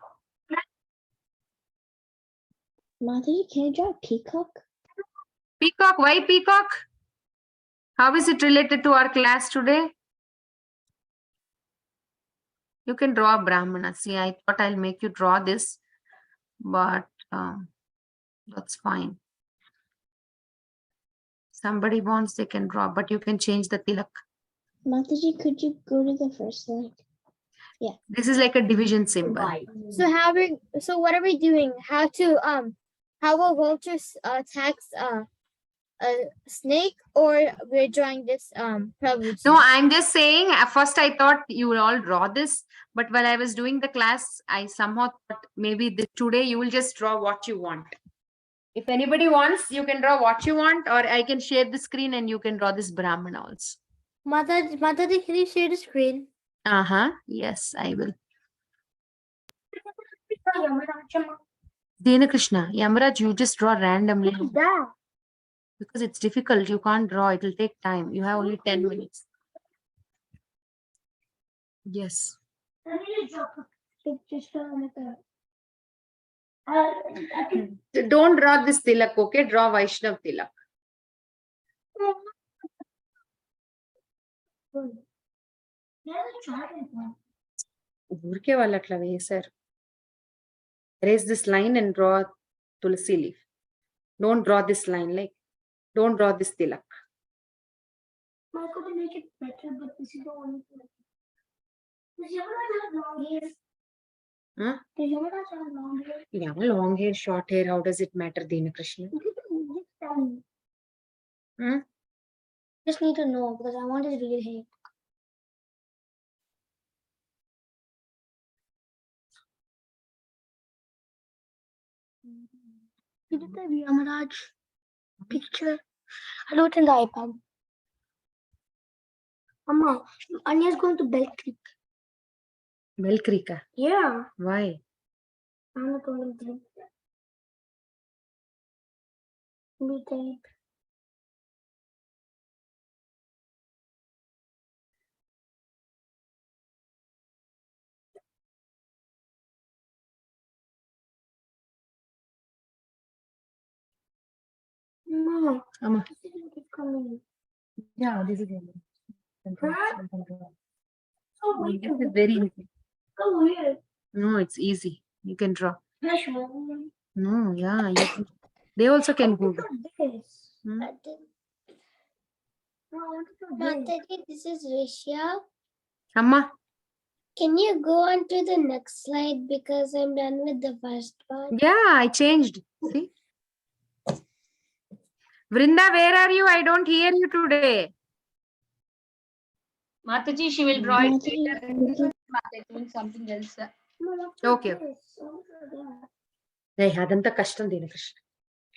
Mataji, can you draw a peacock? Peacock, why peacock? How is it related to our class today? You can draw a Brahmana. See, I thought I'll make you draw this, but that's fine. Somebody wants, they can draw, but you can change the tilak. Mataji, could you go to the first slide? This is like a division symbol. So what are we doing? How will vultures tax a snake, or we're drawing this Prabhuji? No, I'm just saying, at first I thought you will all draw this, but while I was doing the class, I somehow thought maybe today you will just draw what you want. If anybody wants, you can draw what you want, or I can share the screen and you can draw this Brahmana also. Mataji, can you share the screen? Yes, I will. Dena Krishna, Yamaraj, you just draw randomly. Because it's difficult, you can't draw, it will take time. You have only 10 minutes. Yes. Don't draw this tilak, okay? Draw Vaishnav tilak. ఊరికే వాళ్ళు అట్లా వేశారు. Erase this line and draw tulsi leaf. Don't draw this line, like, don't draw this tilak. I could make it better, but this is the only thing. Does Yamaraj have long hair? Huh? Does Yamaraj have long hair? Yeah, long hair, short hair, how does it matter, Dina Krishna? Just tell me. Hmm? Just need to know because I want his real hair. You did the Yamaraj picture. I do it in the iPad. Mama, Anya's going to Bell Creek. Bell Creek. Yeah. Why? I'm not going to be there. Mama, Amma. this is coming. Yeah, this is it. Huh? So weird. This is very easy. So weird. No, it's easy. You can draw. Yeah, sure. No, yeah, you, they also can Google. This. Hmm? No, I want to do this. This is Risha. Amma, Can you go on to the next slide because I'm done with the first one? yeah, I changed. See? Vrinda, where are you? I don't hear you today. Mataji, she will draw it Mataji, later. Mataji doing something else. Okay. Hey, అదంతా కష్టం దీని Krishna.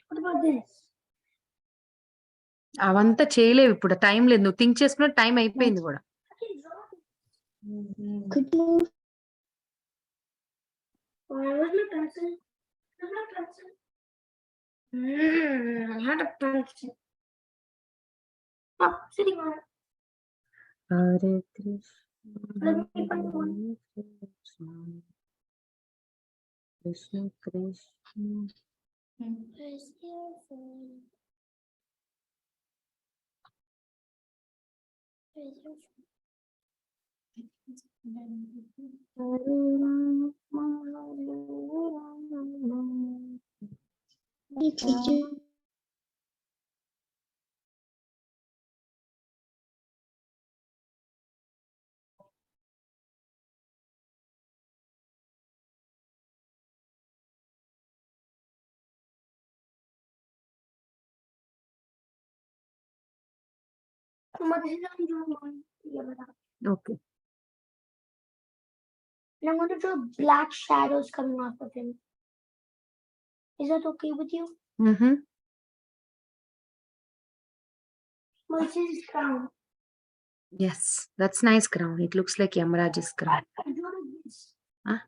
What about this? అవంతా చేయలేవు ఇప్పుడు, time లేదు. నువ్వు think చేసుకున్న time అయిపోయింది కూడా. could you move? Where's my pencil? Where's my pencil? I had a pencil. Oh, sitting on it. Hare Krishna Let me find one. Krishna Krishna. Where's your phone? Where's your phone? Could you? Mama, this is how I'm drawing one. Yeah, but Okay. and I'm going to draw black shadows coming off of him. Is that okay with you? Mm-hmm. Well, this is his crown. Yes, that's nice crown. It looks like Yamaraj's crown. I drew like this. Huh?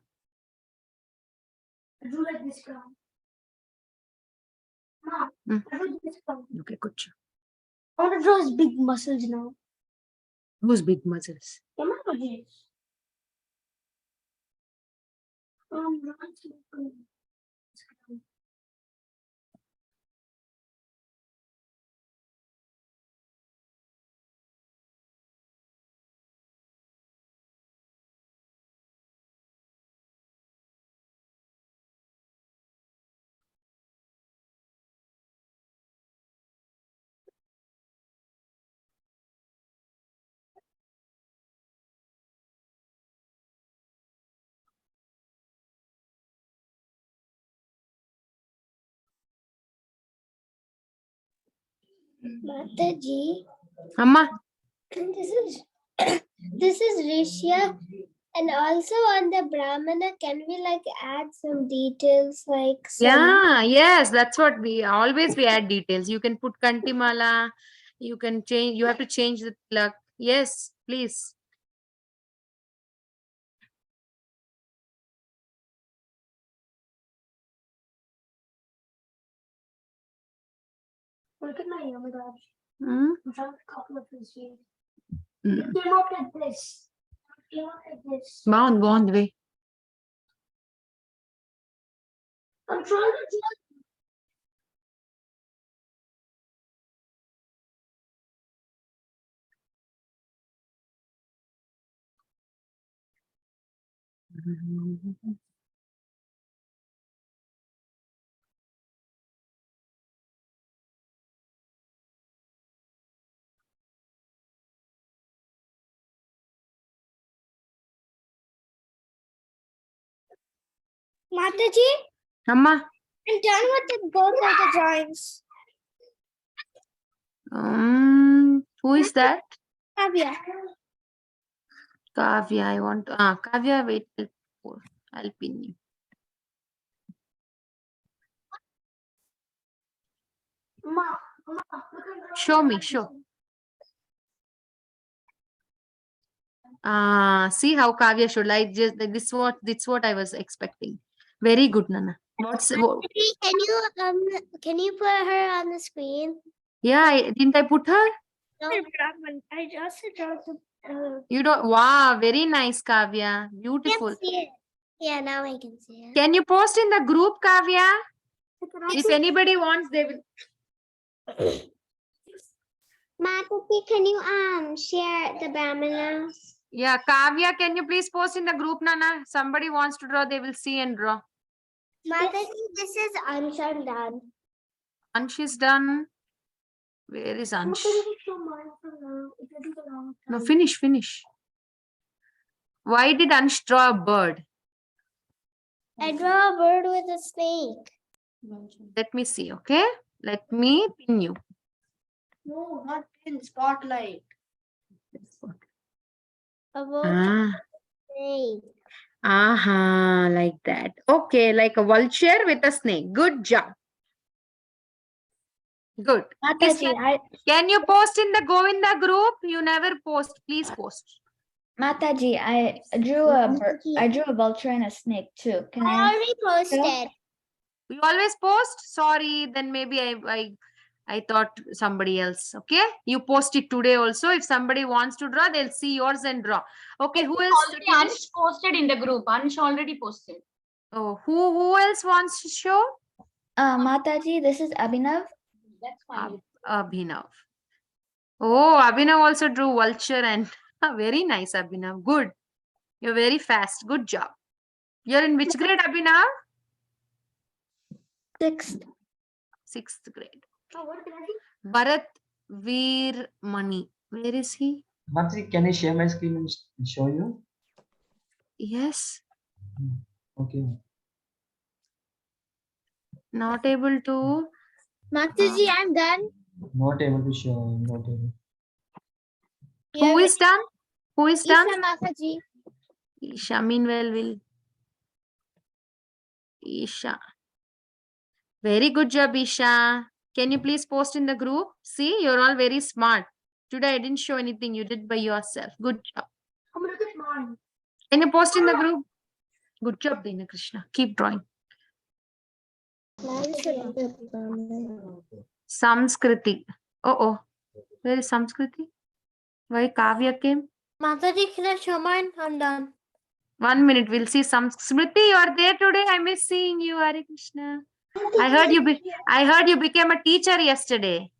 I drew like this crown. Mom, Mm. I drew this crown. Okay, good job. I want to draw his big muscles now. Whose big muscles? Remember this. Drawing Mataji, Amma. this is this is Rishya. And also on the Brahmana, can we like add some details like some Yeah, yes, that's what we add details. You can put Kantimala, you can change, you have to change the tilak. Yes, please. look at my oh my gosh. Hmm? I'm trying a couple of his feet. Mm. Came up like this. Came up like this. Bond way. I'm trying to do Mataji, Amma. I'm done with both of the drawings. Who is that? Kavya. Kavya, I want to, Kavya, wait, I'll pin you. Ma, look at Show me, show. See how Kavya showed. Like just this what I was expecting. Very good, Nana. Can you put her on the screen? Yeah, didn't I put her? No. I just draw the You don't. Wow, very nice, Kavya. Beautiful. can't see it. Yeah, now I can see it. Can you post in the group, Kavya? If anybody wants, they will. Mataji, can you share the Brahmana? Yeah, Kavya, can you please post in the group, Nana? Somebody wants to draw, they will see and draw. Mataji, this is Anshan done. Ansh is done. Where is Ansh? No, finish. Why did Ansh draw a bird? I draw a bird with a snake. Let me see, okay? Let me pin you. No, not in spotlight. A bird Ah, snake. like that. Okay, like a vulture with a snake. Good job. Good. Mataji, Can you post in the Govinda group? You never post. Please post. Mataji, I drew a vulture and a snake too. Can I I? already posted. You always post? Sorry, then maybe I thought somebody else. Okay, you post it today also. If somebody wants to draw, they'll see yours and draw. Okay, who else? Already Ansh posted in the group. Ansh already posted. Oh, who else wants to show? Mataji, this is Abhinav. That's fine. Abhinav. Oh, Abhinav also drew vulture and very nice, Abhinav. Good. You're very fast. Good job. You're in which grade, Abhinav? 6th. 6th grade. Bharat Veer Mani. Where is he? Mataji, can I share my screen and show you? Yes. Okay. Not able to. Mataji, I'm done. Not able to show. Not able. Who is done? Who is done? Isha Mataji. Isha. Meanwhile, will. Isha. Very good job, Isha. Can you please post in the group? See, you're all very smart. Today I didn't show anything. You did by yourself. Good job. I'm gonna get mine. Can you post in the group? Good job, Dina Krishna. Keep drawing. Samskriti. Oh. Where is Samskriti? Why Kavya came? Mataji, can I show mine? I'm done. 1 minute. We'll see Smriti. You are there today. I miss seeing you, Hare Krishna. I heard you became a teacher yesterday.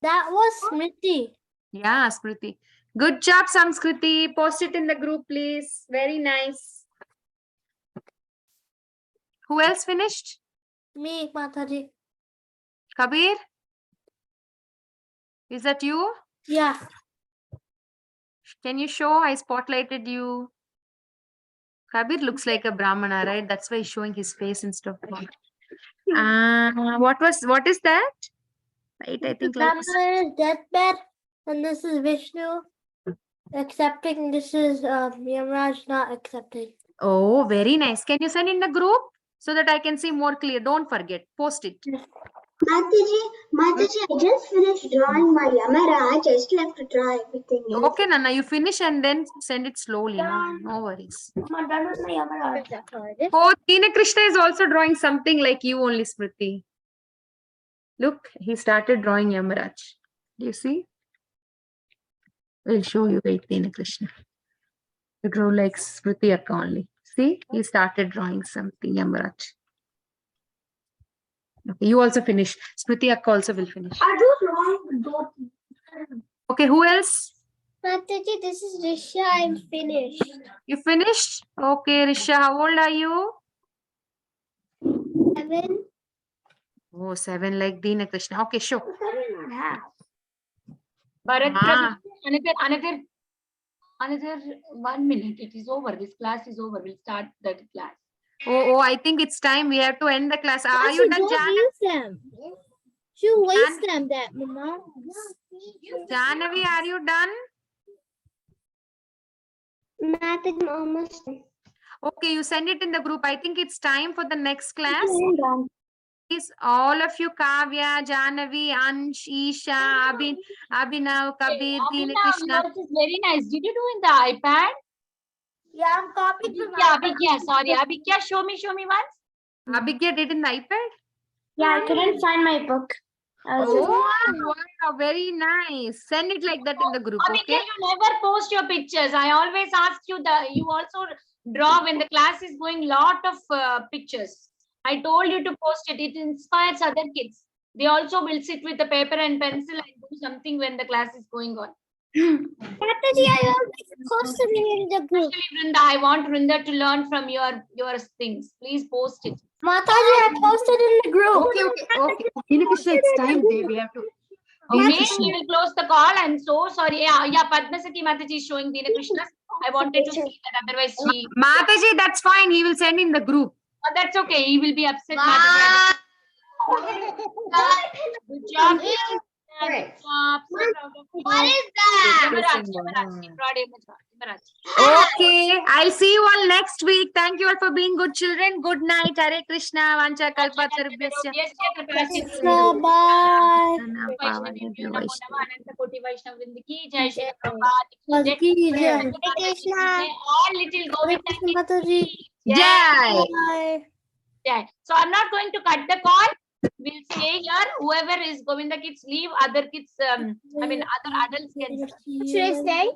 That was Smriti. Yeah, Smriti. Good job, Samskriti. Post it in the group, please. Very nice. Who else finished? Me, Mataji. Kabir? Is that you? Yeah. Can you show? I spotlighted you. Kabir looks like a Brahmana, right? That's why he's showing his face instead of. What is that? Right, I think like Grandmother's deathbed, and this is Vishnu accepting. This is Yamaraj not accepting. oh, very nice. Can you send in the group so that I can see more clear? Don't forget, post it. Mataji, I just finished drawing my Yamara. I just left to draw everything. Okay, Nana, you finish and then send it slowly. No worries. I'm done with my Yamara. Oh, Tina Krishna is also drawing something like you only, Smriti. Look, he started drawing Yamaraj. Do you see? We'll show you. Wait, Tina Krishna. You drew like Smriti Akka only. See, he started drawing something Yamaraj. Okay, you also finish. Smriti Akka also will finish. I do wrong. Okay, who else? Mataji, this is Risha. I'm finished. You finished? Okay, Risha, how old are you? 7. Oh, 7 like Dina Krishna. Okay, sure. 7.5. Bharat, Ah. another 1 minute. It is over. This class is over. We'll start the class. Oh, I think it's time. We have to end the class. Are you done, don't Jana? use them. You waste them, that Mama. Janavi, are you done? Mataji, I'm almost done. Okay, you send it in the group. I think it's time for the next class. Please, all of you, Kavya, Janavi, Ansh, Isha, Abhinav, Kabir, Dina Abhinav, Krishna. yours is very nice. Did you do in the iPad? Yeah, I'm copying from Abhigya, sorry. Abhigya, show me once. Abhigya did in the iPad? Yeah, I couldn't find my book. Oh, wow, very nice. Send it like that in the group, Abhigya, okay? you never post your pictures. I always ask you you also draw when the class is going lot of pictures. I told you to post it. It inspires other kids. They also will sit with the paper and pencil and do something when the class is going on. Mataji, I always post something in the group. Especially Vrinda, I want Vrinda to learn from your things. Please post it. Mataji, I posted in the group. Okay. Dina Krishna, it's time. We have to. Dina Okay, Krishna. we will close the call. I'm so sorry. Yeah, Padma Sakhi Mataji is showing Dina Krishna. I wanted to see that. Otherwise, Mataji, that's fine. He will send in the group. oh, that's okay. He will be upset. Mataji. Good job. Good job. So proud of you. What is that? Yamaraj. Okay, I'll see you all next week. Thank you all for being good children. Good night. Hare Krishna. Vancha kalpa tarubhyascha. Bye. Anantakoti Vaishnav Vrinda ki jai, Shri Prabhupada ki jai. Hare Krishna. All little Govinda Mataji. Jai. Bye. Jai. So I'm not going to cut the call. We'll stay here. Whoever is Govinda kids leave. Other kids, other adults can. Should I stay?